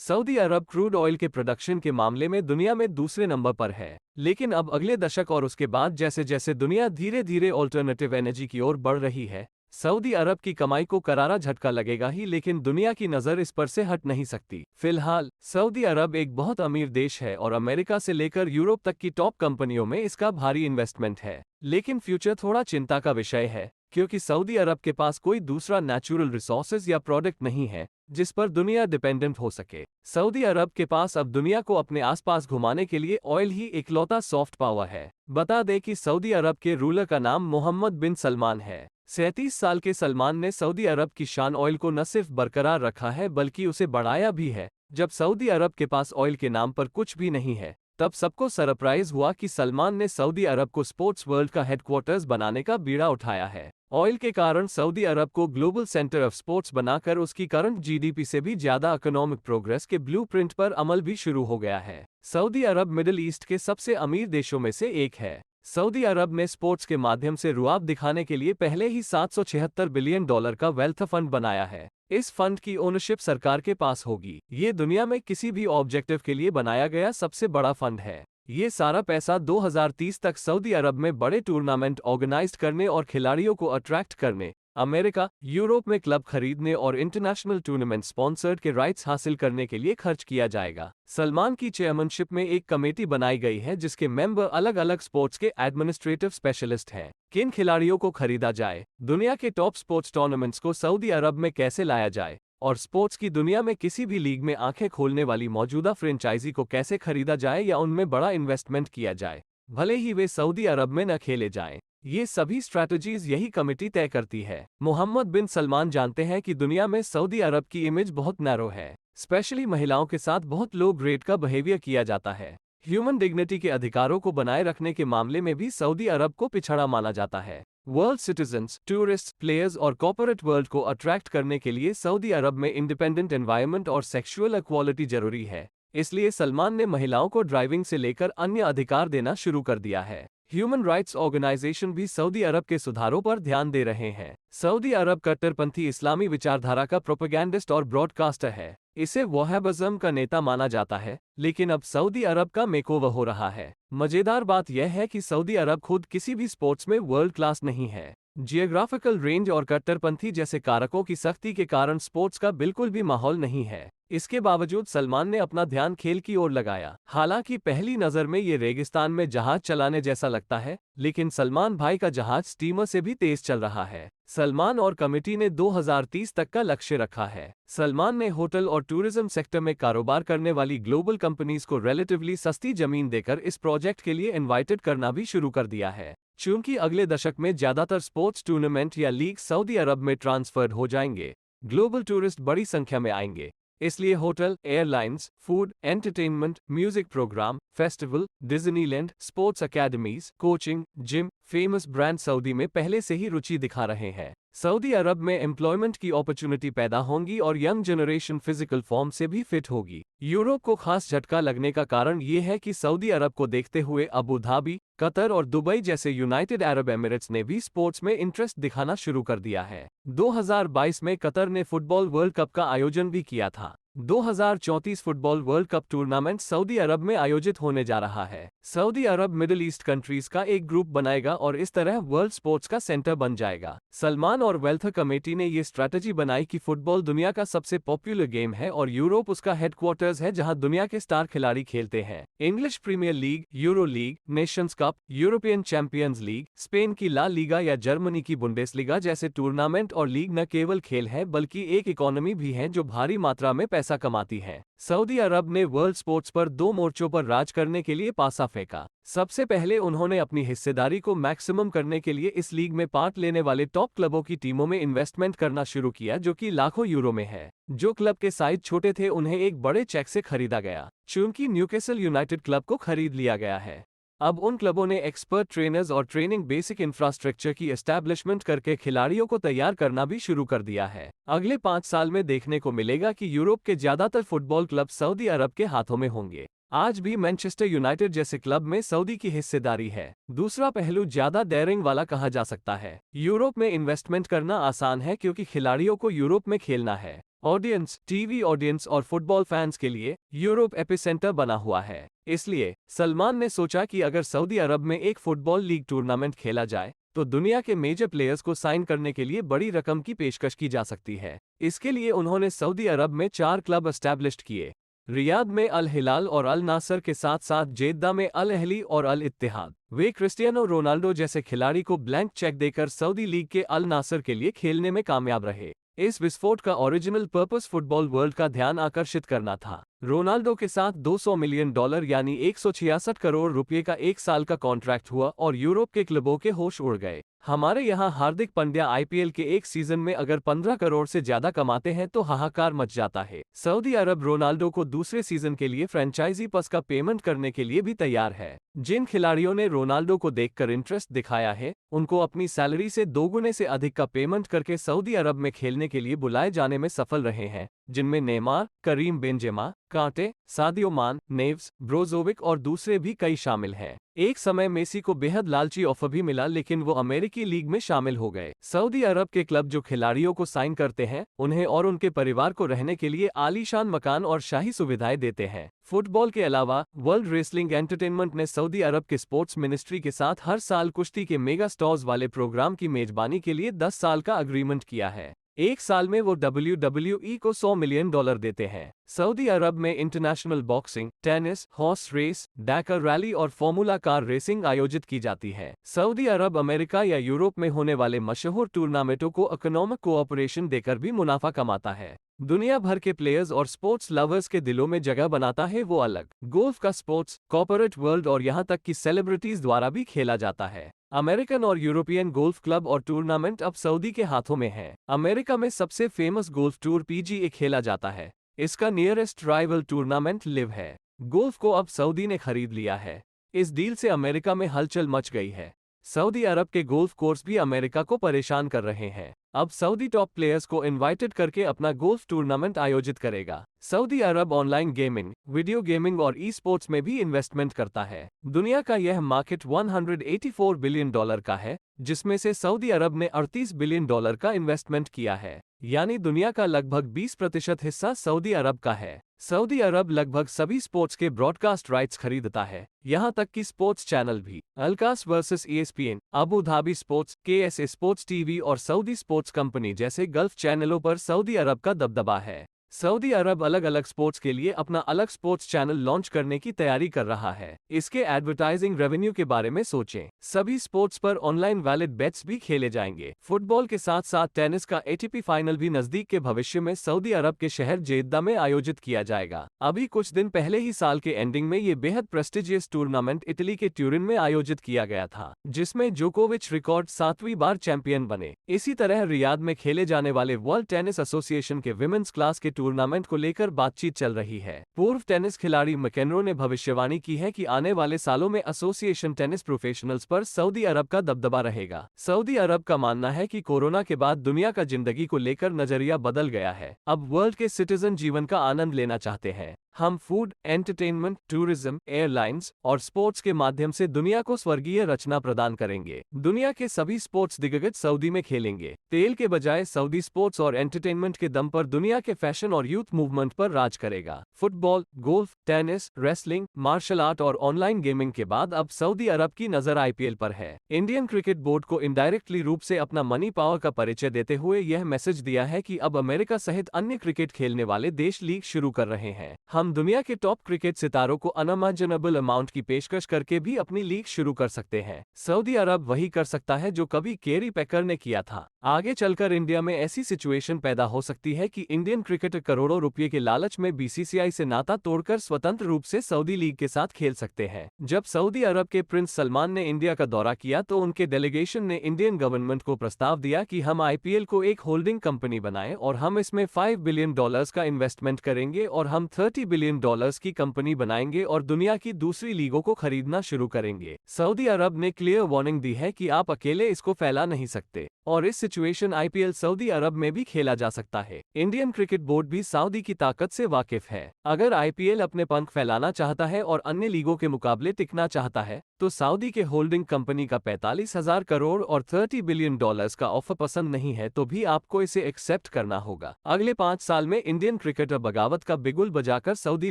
Saudi अरब crude oil के production के मामले में दुनिया में दूसरे नंबर पर है, लेकिन अब अगले दशक और उसके बाद जैसे जैसे दुनिया धीरे धीरे ऑल्टरनेटिव एनर्जी की ओर बढ़ रही है, सऊदी अरब की कमाई को करारा झटका लगेगा ही, लेकिन दुनिया की नज़र इस पर से हट नहीं सकती। फिलहाल सऊदी अरब एक बहुत अमीर देश है और अमेरिका से लेकर यूरोप तक की टॉप कंपनियों में इसका भारी इन्वेस्टमेंट है। लेकिन फ्यूचर थोड़ा चिंता का विषय है, क्योंकि सऊदी अरब के पास कोई दूसरा नेचुरल रिसोर्सेज या प्रोडक्ट नहीं है जिस पर दुनिया डिपेंडेंट हो सके। सऊदी अरब के पास अब दुनिया को अपने आसपास घुमाने के लिए ऑयल ही इकलौता सॉफ्ट पावर है। बता दें कि सऊदी अरब के रूलर का नाम मोहम्मद बिन सलमान है। 37 साल के सलमान ने सऊदी अरब की शान ऑयल को न सिर्फ बरकरार रखा है बल्कि उसे बढ़ाया भी है। जब सऊदी अरब के पास ऑयल के नाम पर कुछ भी नहीं है, तब सबको सरप्राइज हुआ कि सलमान ने सऊदी अरब को स्पोर्ट्स वर्ल्ड का हेडक्वार्टर्स बनाने का बीड़ा उठाया है। ऑयल के कारण सऊदी अरब को ग्लोबल सेंटर ऑफ स्पोर्ट्स बनाकर उसकी करंट जीडीपी से भी ज्यादा इकोनॉमिक प्रोग्रेस के ब्लूप्रिंट पर अमल भी शुरू हो गया है। सऊदी अरब मिडिल ईस्ट के सबसे अमीर देशों में से एक है। सऊदी अरब ने स्पोर्ट्स के माध्यम से रुआब दिखाने के लिए पहले ही $776 बिलियन का वेल्थ फंड बनाया है। इस फंड की ओनरशिप सरकार के पास होगी। ये दुनिया में किसी भी ऑब्जेक्टिव के लिए बनाया गया सबसे बड़ा फंड है। ये सारा पैसा 2030 तक सऊदी अरब में बड़े टूर्नामेंट ऑर्गेनाइज करने और खिलाड़ियों को अट्रैक्ट करने, अमेरिका, यूरोप में क्लब खरीदने और इंटरनेशनल टूर्नामेंट स्पॉन्सर्ड के राइट्स हासिल करने के लिए खर्च किया जाएगा। सलमान की चेयरमैनशिप में एक कमेटी बनाई गई है जिसके मेंबर अलग अलग स्पोर्ट्स के एडमिनिस्ट्रेटिव स्पेशलिस्ट हैं। किन खिलाड़ियों को खरीदा जाए, दुनिया के टॉप स्पोर्ट्स टूर्नामेंट्स को सऊदी अरब में कैसे लाया जाए और स्पोर्ट्स की दुनिया में किसी भी लीग में आंखें खोलने वाली मौजूदा फ्रेंचाइजी को कैसे खरीदा जाए या उनमें बड़ा इन्वेस्टमेंट किया जाए, भले ही वे सऊदी अरब में न खेले जाएं। ये सभी स्ट्रैटेजीज यही कमेटी तय करती है। मोहम्मद बिन सलमान जानते हैं कि दुनिया में सऊदी अरब की इमेज बहुत नैरो है। स्पेशली महिलाओं के साथ बहुत लो ग्रेड का बिहेवियर किया जाता है। ह्यूमन डिग्निटी के अधिकारों को बनाए रखने के मामले में भी सऊदी अरब को पिछड़ा माना जाता है। वर्ल्ड सिटीजन्स, टूरिस्ट, प्लेयर्स और कॉर्पोरेट वर्ल्ड को अट्रैक्ट करने के लिए सऊदी अरब में इंडिपेंडेंट एनवायरनमेंट और सेक्सुअल इक्वालिटी जरूरी है। इसलिए सलमान ने महिलाओं को ड्राइविंग से लेकर अन्य अधिकार देना शुरू कर दिया है। ह्यूमन राइट्स ऑर्गेनाइजेशन भी सऊदी अरब के सुधारों पर ध्यान दे रहे हैं। सऊदी अरब कट्टरपंथी इस्लामी विचारधारा का प्रोपेगेंडिस्ट और ब्रॉडकास्टर है। इसे वहाबिज्म का नेता माना जाता है, लेकिन अब सऊदी अरब का मेकओवर हो रहा है। मजेदार बात यह है कि सऊदी अरब खुद किसी भी स्पोर्ट्स में वर्ल्ड क्लास नहीं है। जियोग्राफिकल रेंज और कट्टरपंथी जैसे कारकों की सख्ती के कारण स्पोर्ट्स का बिल्कुल भी माहौल नहीं है। इसके बावजूद सलमान ने अपना ध्यान खेल की ओर लगाया। हालांकि पहली नजर में ये रेगिस्तान में जहाज चलाने जैसा लगता है, लेकिन सलमान भाई का जहाज स्टीमर से भी तेज चल रहा है। सलमान और कमेटी ने 2030 तक का लक्ष्य रखा है। सलमान ने होटल और टूरिज्म सेक्टर में कारोबार करने वाली ग्लोबल कंपनीज को रिलेटिवली सस्ती जमीन देकर इस प्रोजेक्ट के लिए इनवाइटेड करना भी शुरू कर दिया है। चूंकि अगले दशक में ज्यादातर स्पोर्ट्स टूर्नामेंट या लीग सऊदी अरब में ट्रांसफर्ड हो जाएंगे, ग्लोबल टूरिस्ट बड़ी संख्या में आएंगे, इसलिए hotel, airlines, food, entertainment, music programme, festival, Disneyland, sports academies, coaching, gym, famous brand Saudi में पहले से ही रुचि दिखा रहे हैं। सऊदी अरब में एम्प्लॉयमेंट की अपॉर्चुनिटी पैदा होंगी और यंग जनरेशन फिजिकल फॉर्म से भी फिट होगी। यूरोप को खास झटका लगने का कारण ये है कि सऊदी अरब को देखते हुए अबू धाबी, कतर और दुबई जैसे यूनाइटेड अरब एमिरेट्स ने भी स्पोर्ट्स में इंटरेस्ट दिखाना शुरू कर दिया है। 2022 में कतर ने फुटबॉल वर्ल्ड कप का आयोजन भी किया था। 2034 football world cup tournament Saudi Arab में आयोजित होने जा रहा है। Saudi Arab Middle East countries का एक ग्रुप बनाएगा और इस तरह वर्ल्ड स्पोर्ट्स का सेंटर बन जाएगा। सलमान और वेल्थ कमेटी ने ये स्ट्रैटेजी बनाई कि फुटबॉल दुनिया का सबसे पॉपुलर गेम है और यूरोप उसका हेडक्वार्टर्स है जहां दुनिया के स्टार खिलाड़ी खेलते हैं। English Premier League, Euro League, Nations Cup, European Champions League, Spain की ला लीगा या जर्मनी की बुंडेसलीगा जैसे टूर्नामेंट और लीग न केवल खेल है बल्कि एक इकोनॉमी भी है जो भारी मात्रा में पैसा कमाती है। सऊदी अरब ने वर्ल्ड स्पोर्ट्स पर 2 मोर्चों पर राज करने के लिए पासा फेंका। सबसे पहले उन्होंने अपनी हिस्सेदारी को मैक्सिमम करने के लिए इस लीग में पार्ट लेने वाले टॉप क्लबों की टीमों में इन्वेस्टमेंट करना शुरू किया, जो कि लाखों यूरो में है। जो क्लब के साइज छोटे थे उन्हें एक बड़े चेक से खरीदा गया। चूंकि न्यूकैसल यूनाइटेड क्लब को खरीद लिया गया है, अब उन क्लबों ने एक्सपर्ट ट्रेनर्स और ट्रेनिंग बेसिक इंफ्रास्ट्रक्चर की एस्टैब्लिशमेंट करके खिलाड़ियों को तैयार करना भी शुरू कर दिया है। अगले 5 साल में देखने को मिलेगा कि यूरोप के ज्यादातर फुटबॉल क्लब सऊदी अरब के हाथों में होंगे। आज भी मैनचेस्टर यूनाइटेड जैसे क्लब में सऊदी की हिस्सेदारी है। दूसरा पहलू ज्यादा डेयरिंग वाला कहा जा सकता है। यूरोप में इन्वेस्टमेंट करना आसान है क्योंकि खिलाड़ियों को यूरोप में खेलना है ऑडियंस, टीवी ऑडियंस और फुटबॉल फैंस के लिए यूरोप एपिसेंटर बना हुआ है। इसलिए सलमान ने सोचा कि अगर सऊदी अरब में एक फुटबॉल लीग टूर्नामेंट खेला जाए तो दुनिया के मेजर प्लेयर्स को साइन करने के लिए बड़ी रकम की पेशकश की जा सकती है। इसके लिए उन्होंने सऊदी अरब में 4 क्लब एस्टैब्लिश्ड किए। रियाद में अल हिलाल और अल नासर के साथ साथ जेद्दा में अल अहली और अल इत्तेहाद। वे क्रिस्टियानो रोनाल्डो जैसे खिलाड़ी को ब्लैंक चेक देकर सऊदी लीग के अल नासर के लिए खेलने में कामयाब रहे। इस विस्फोट का ओरिजिनल पर्पस फुटबॉल वर्ल्ड का ध्यान आकर्षित करना था। रोनाल्डो के साथ $200 मिलियन यानी 166 करोड़ रुपए का 1 साल का कॉन्ट्रैक्ट हुआ और यूरोप के क्लबों के होश उड़ गए। हमारे यहाँ हार्दिक पांड्या आईपीएल के एक सीजन में अगर 15 करोड़ से ज्यादा कमाते हैं तो हाहाकार मच जाता है। सऊदी अरब रोनाल्डो को दूसरे सीजन के लिए फ्रेंचाइजी पास का पेमेंट करने के लिए भी तैयार है। जिन खिलाड़ियों ने रोनाल्डो को देखकर इंटरेस्ट दिखाया है, उनको अपनी सैलरी से 2 गुने से अधिक का पेमेंट करके सऊदी अरब में खेलने के लिए बुलाए जाने में सफल रहे हैं, जिनमें नेमार, करीम बेंजेमा, कांटे, सादियो मान, नेव्स, ब्रोजोविक और दूसरे भी कई शामिल हैं। एक समय मेसी को बेहद लालची ऑफर भी मिला, लेकिन वो अमेरिकी लीग में शामिल हो गए। सऊदी अरब के क्लब जो खिलाड़ियों को साइन करते हैं, उन्हें और उनके परिवार को रहने के लिए आलीशान मकान और शाही सुविधाएं देते हैं। फुटबॉल के अलावा वर्ल्ड रेसलिंग एंटरटेनमेंट ने सऊदी अरब के स्पोर्ट्स मिनिस्ट्री के साथ हर साल कुश्ती के मेगा स्टार्स वाले प्रोग्राम की मेजबानी के लिए 10 साल का अग्रीमेंट किया है। एक साल में वो WWE को $100 मिलियन देते हैं। सऊदी अरब में international boxing, tennis, horse race, Dakar rally और फॉर्मूला कार रेसिंग आयोजित की जाती है। सऊदी अरब अमेरिका या यूरोप में होने वाले मशहूर टूर्नामेंटों को इकोनॉमिक कोऑपरेशन देकर भी मुनाफा कमाता है। दुनिया भर के प्लेयर्स और स्पोर्ट्स लवर्स के दिलों में जगह बनाता है वो अलग। गोल्फ का स्पोर्ट्स, कॉर्पोरेट वर्ल्ड और यहाँ तक कि सेलिब्रिटीज द्वारा भी खेला जाता है। अमेरिकन और यूरोपियन गोल्फ क्लब और टूर्नामेंट अब सऊदी के हाथों में है। अमेरिका में सबसे फेमस गोल्फ टूर PGA खेला जाता है। इसका नियरेस्ट राइवल टूर्नामेंट लिव है। गोल्फ को अब सऊदी ने खरीद लिया है। इस डील से अमेरिका में हलचल मच गई है। सऊदी अरब के गोल्फ कोर्स भी अमेरिका को परेशान कर रहे हैं। अब सऊदी टॉप प्लेयर्स को इनवाइटेड करके अपना गोल्फ टूर्नामेंट आयोजित करेगा। सऊदी अरब ऑनलाइन गेमिंग, वीडियो गेमिंग और ई स्पोर्ट्स में भी इन्वेस्टमेंट करता है। दुनिया का यह मार्केट $184 बिलियन का है, जिसमें से सऊदी अरब ने $38 बिलियन का इन्वेस्टमेंट किया है, यानी दुनिया का लगभग 20% हिस्सा सऊदी अरब का है। सऊदी अरब लगभग सभी स्पोर्ट्स के ब्रॉडकास्ट राइट्स खरीदता है, यहाँ तक कि स्पोर्ट्स चैनल भी। Alkass versus ESPN, Abu Dhabi sports, KSA sports TV और सऊदी स्पोर्ट्स कंपनी जैसे गल्फ चैनलों पर सऊदी अरब का दबदबा है। सऊदी अरब अलग अलग स्पोर्ट्स के लिए अपना अलग स्पोर्ट्स चैनल लॉन्च करने की तैयारी कर रहा है। इसके एडवर्टाइजिंग रेवेन्यू के बारे में सोचें। सभी स्पोर्ट्स पर ऑनलाइन वैलिड बेट्स भी खेले जाएंगे। फुटबॉल के साथ साथ टेनिस का ATP फाइनल भी नजदीक के भविष्य में सऊदी अरब के शहर जेद्दा में आयोजित किया जाएगा। अभी कुछ दिन पहले ही साल के एंडिंग में ये बेहद प्रेस्टिजियस टूर्नामेंट इटली के ट्यूरिन में आयोजित किया गया था, जिसमें जोकोविच रिकॉर्ड 7वीं बार चैंपियन बने। इसी तरह रियाद में खेले जाने वाले वर्ल्ड टेनिस एसोसिएशन के विमेंस क्लास के टूर्नामेंट को लेकर बातचीत चल रही है। पूर्व टेनिस खिलाड़ी मैकेनरो ने भविष्यवाणी की है कि आने वाले सालों में एसोसिएशन टेनिस प्रोफेशनल्स पर सऊदी अरब का दबदबा रहेगा। सऊदी अरब का मानना है कि कोरोना के बाद दुनिया का जिंदगी को लेकर नजरिया बदल गया है। अब वर्ल्ड के सिटीजन जीवन का आनंद लेना चाहते हैं। हम फूड, एंटरटेनमेंट, टूरिज्म, एयरलाइंस और स्पोर्ट्स के माध्यम से दुनिया को स्वर्गीय रचना प्रदान करेंगे। दुनिया के सभी स्पोर्ट्स दिग्गज सऊदी में खेलेंगे। तेल के बजाय सऊदी स्पोर्ट्स और एंटरटेनमेंट के दम पर दुनिया के फैशन और यूथ मूवमेंट पर राज करेगा। Football, golf, tennis, wrestling, martial art और ऑनलाइन गेमिंग के बाद अब सऊदी अरब की नजर IPL पर है। इंडियन क्रिकेट बोर्ड को इनडायरेक्टली रूप से अपना मनी पावर का परिचय देते हुए यह मैसेज दिया है कि अब अमेरिका सहित अन्य क्रिकेट खेलने वाले देश लीग शुरू कर रहे हैं। हम दुनिया के टॉप क्रिकेट सितारों को अनइमेजिनेबल अमाउंट की पेशकश करके भी अपनी लीग शुरू कर सकते हैं। सऊदी अरब वही कर सकता है जो कभी केरी पैकर ने किया था। आगे चलकर इंडिया में ऐसी सिचुएशन पैदा हो सकती है कि इंडियन क्रिकेटर करोड़ों रुपए के लालच में BCCI से नाता तोड़कर स्वतंत्र रूप से सऊदी लीग के साथ खेल सकते हैं। जब सऊदी अरब के प्रिंस सलमान ने इंडिया का दौरा किया तो उनके डेलीगेशन ने इंडियन गवर्नमेंट को प्रस्ताव दिया कि हम IPL को एक होल्डिंग कंपनी बनाएं और हम इसमें $5 बिलियन का इन्वेस्टमेंट करेंगे और हम $30 बिलियन डॉलर्स की कंपनी बनाएंगे और दुनिया की दूसरी लीगों को खरीदना शुरू करेंगे। सऊदी अरब ने क्लियर वार्निंग दी है कि आप अकेले इसको फैला नहीं सकते और इस सिचुएशन आईपीएल सऊदी अरब में भी खेला जा सकता है। इंडियन क्रिकेट बोर्ड भी सऊदी की ताकत से वाकिफ है। अगर आईपीएल अपने पंख फैलाना चाहता है और अन्य लीगों के मुकाबले टिकना चाहता है तो सऊदी के होल्डिंग कंपनी का 45,000 करोड़ और 30 बिलियन डॉलर्स का ऑफर पसंद नहीं है तो भी आपको इसे एक्सेप्ट करना होगा। अगले 5 साल में इंडियन क्रिकेटर बगावत का बिगुल बजाकर सऊदी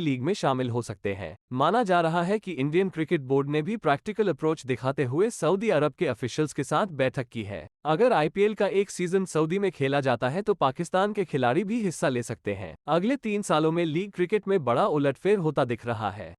लीग में शामिल हो सकते हैं। माना जा रहा है कि इंडियन क्रिकेट बोर्ड ने भी प्रैक्टिकल अप्रोच दिखाते हुए सऊदी अरब के ऑफिशियल्स के साथ बैठक की है। अगर आईपीएल का एक सीजन सऊदी में खेला जाता है तो पाकिस्तान के खिलाड़ी भी हिस्सा ले सकते हैं। अगले 3 सालों में लीग क्रिकेट में बड़ा उलटफेर होता दिख रहा है।